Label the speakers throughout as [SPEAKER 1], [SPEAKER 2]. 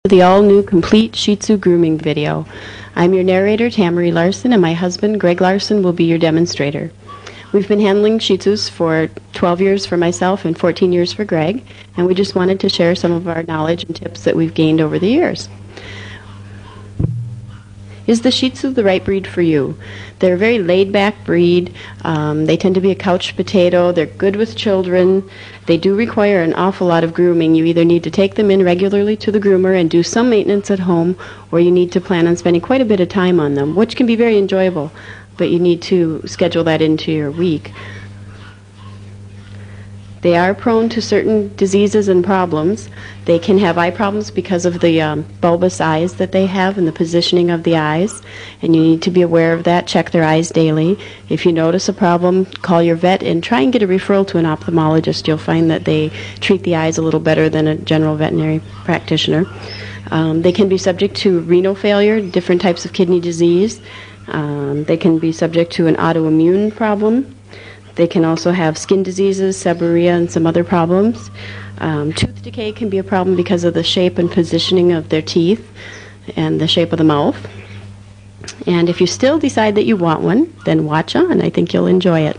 [SPEAKER 1] The all-new complete Shih Tzu grooming video. I'm your narrator, Tammarie Larson, and my husband, Greg Larson, will be your demonstrator. We've been handling Shih Tzus for 12 years for myself and 14 years for Greg, and we just wanted to share some of our knowledge and tips that we've gained over the years. Is the Shih Tzu the right breed for you? They're a very laid-back breed. They tend to be a couch potato. They're good with children. They do require an awful lot of grooming. You either need to take them in regularly to the groomer and do some maintenance at home, or you need to plan on spending quite a bit of time on them, which can be very enjoyable, but you need to schedule that into your week. They are prone to certain diseases and problems. They can have eye problems because of the bulbous eyes that they have and the positioning of the eyes, and you need to be aware of that. Check their eyes daily. If you notice a problem, call your vet and try and get a referral to an ophthalmologist. You'll find that they treat the eyes a little better than a general veterinary practitioner. They can be subject to renal failure, different types of kidney disease. They can be subject to an autoimmune problem. They can also have skin diseases, seborrhea, and some other problems. Tooth decay can be a problem because of the shape and positioning of their teeth and the shape of the mouth. And if you still decide that you want one, then watch on. I think you'll enjoy it.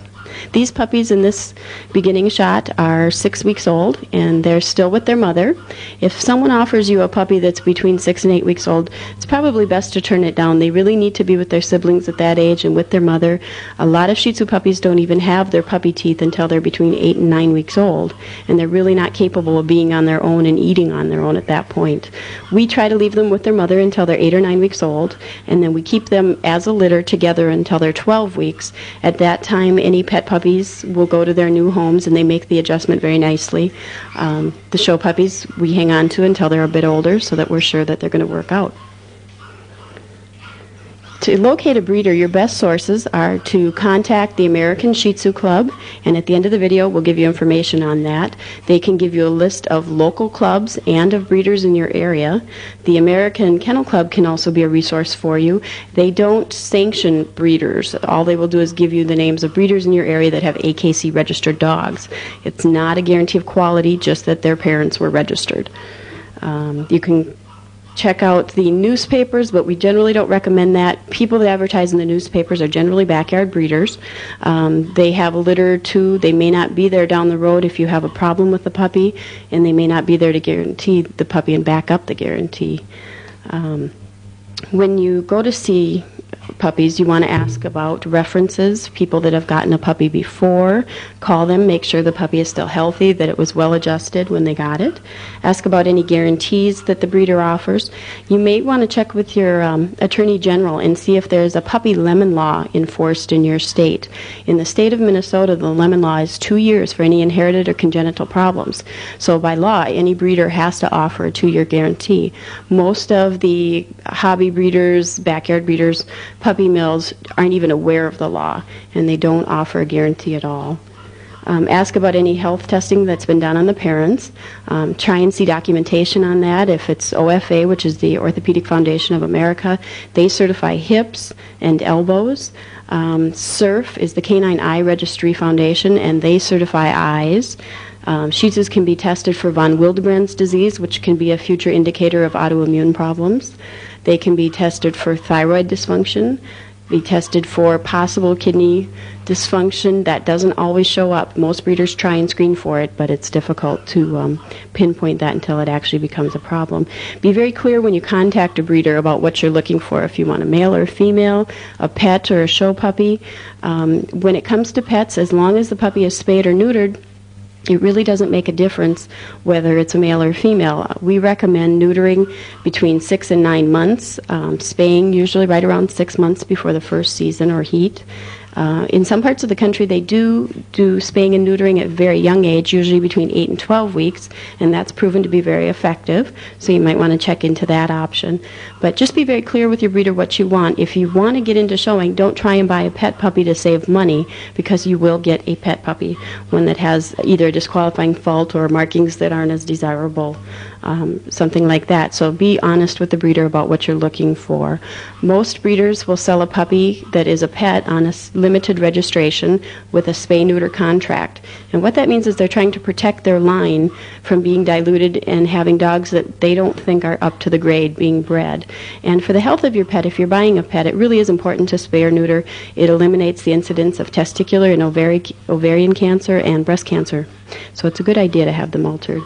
[SPEAKER 1] These puppies in this beginning shot are 6 weeks old, and they're still with their mother. If someone offers you a puppy that's between 6 and 8 weeks old, it's probably best to turn it down. They really need to be with their siblings at that age and with their mother. A lot of Shih Tzu puppies don't even have their puppy teeth until they're between 8 and 9 weeks old, and they're really not capable of being on their own and eating on their own at that point. We try to leave them with their mother until they're 8 or 9 weeks old, and then we keep them as a litter together until they're 12 weeks. At that time, any pet puppies will go to their new homes, and they make the adjustment very nicely. The show puppies we hang on to until they're a bit older so that we're sure that they're going to work out. To locate a breeder, your best sources are to contact the American Shih Tzu Club, and at the end of the video we'll give you information on that. They can give you a list of local clubs and of breeders in your area. The American Kennel Club can also be a resource for you. They don't sanction breeders. All they will do is give you the names of breeders in your area that have AKC registered dogs. It's not a guarantee of quality, just that their parents were registered. You can check out the newspapers, but we generally don't recommend that. People that advertise in the newspapers are generally backyard breeders. They have a litter too. They may not be there down the road if you have a problem with the puppy, and they may not be there to guarantee the puppy and back up the guarantee. When you go to see puppies, you want to ask about references, people that have gotten a puppy before. Call them, make sure the puppy is still healthy, that it was well adjusted when they got it. Ask about any guarantees that the breeder offers. You may want to check with your attorney general and see if there's a puppy lemon law enforced in your state. In the state of Minnesota, the lemon law is 2 years for any inherited or congenital problems. So by law, any breeder has to offer a 2-year guarantee. Most of the hobby breeders, backyard breeders, puppy mills aren't even aware of the law, and they don't offer a guarantee at all. Ask about any health testing that's been done on the parents. Try and see documentation on that. If it's OFA, which is the Orthopedic Foundation of America, they certify hips and elbows. CERF is the Canine Eye Registry Foundation, and they certify eyes. Shih Tzus can be tested for von Willebrand's disease, which can be a future indicator of autoimmune problems. They can be tested for thyroid dysfunction, be tested for possible kidney dysfunction. That doesn't always show up. Most breeders try and screen for it, but it's difficult to pinpoint that until it actually becomes a problem. Be very clear when you contact a breeder about what you're looking for, if you want a male or female, a pet or a show puppy. When it comes to pets, as long as the puppy is spayed or neutered, it really doesn't make a difference whether it's a male or female. We recommend neutering between 6 and 9 months, spaying usually right around 6 months before the first season or heat. In some parts of the country, they do spaying and neutering at a very young age, usually between 8 and 12 weeks, and that's proven to be very effective, so you might want to check into that option. But just be very clear with your breeder what you want. If you want to get into showing, don't try and buy a pet puppy to save money, because you will get a pet puppy, one that has either a disqualifying fault or markings that aren't as desirable, something like that. So be honest with the breeder about what you're looking for. Most breeders will sell a puppy that is a pet on a limited registration with a spay-neuter contract. And what that means is they're trying to protect their line from being diluted and having dogs that they don't think are up to the grade being bred. And for the health of your pet, if you're buying a pet, it really is important to spay or neuter. It eliminates the incidence of testicular and ovarian cancer and breast cancer. So it's a good idea to have them altered.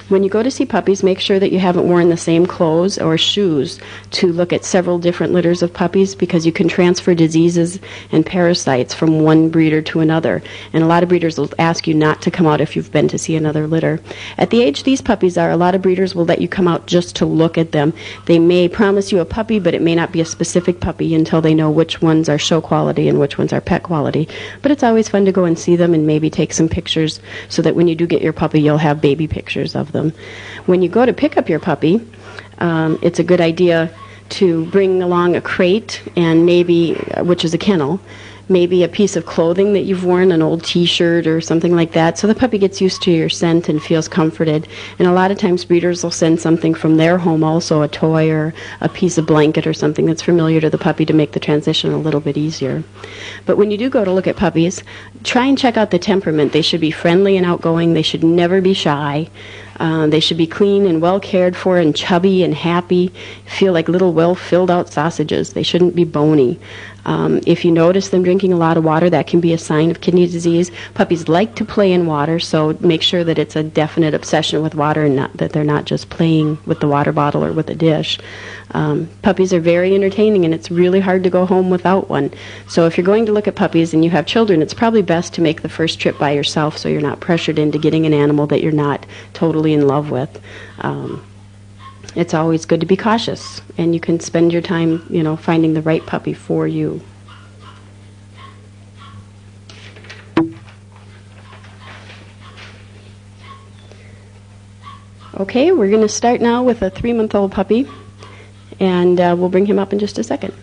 [SPEAKER 1] When you go to see puppies, make sure that you haven't worn the same clothes or shoes to look at several different litters of puppies, because you can transfer diseases and parasites from one breeder to another. And a lot of breeders will ask you not to come out if you've been to see another litter. At the age these puppies are, a lot of breeders will let you come out just to look at them. They may promise you a puppy, but it may not be a specific puppy until they know which ones are show quality and which ones are pet quality. But it's always fun to go and see them and maybe take some pictures so that when you do get your puppy, you'll have baby pictures of them. When you go to pick up your puppy, it's a good idea to bring along a crate and maybe, which is a kennel, maybe a piece of clothing that you've worn, an old t-shirt or something like that, so the puppy gets used to your scent and feels comforted. And a lot of times breeders will send something from their home also, a toy or a piece of blanket or something that's familiar to the puppy to make the transition a little bit easier. But when you do go to look at puppies, try and check out the temperament. They should be friendly and outgoing. They should never be shy. They should be clean and well cared for and chubby and happy, feel like little well-filled out sausages. They shouldn't be bony. If you notice them drinking a lot of water, that can be a sign of kidney disease. Puppies like to play in water, so make sure that it's a definite obsession with water and not that they're not just playing with the water bottle or with a dish. Puppies are very entertaining, and it's really hard to go home without one. So if you're going to look at puppies and you have children, it's probably best to make the first trip by yourself so you're not pressured into getting an animal that you're not totally in love with. It's always good to be cautious, and you can spend your time, finding the right puppy for you. Okay, we're going to start now with a 3-month-old puppy, and we'll bring him up in just a second.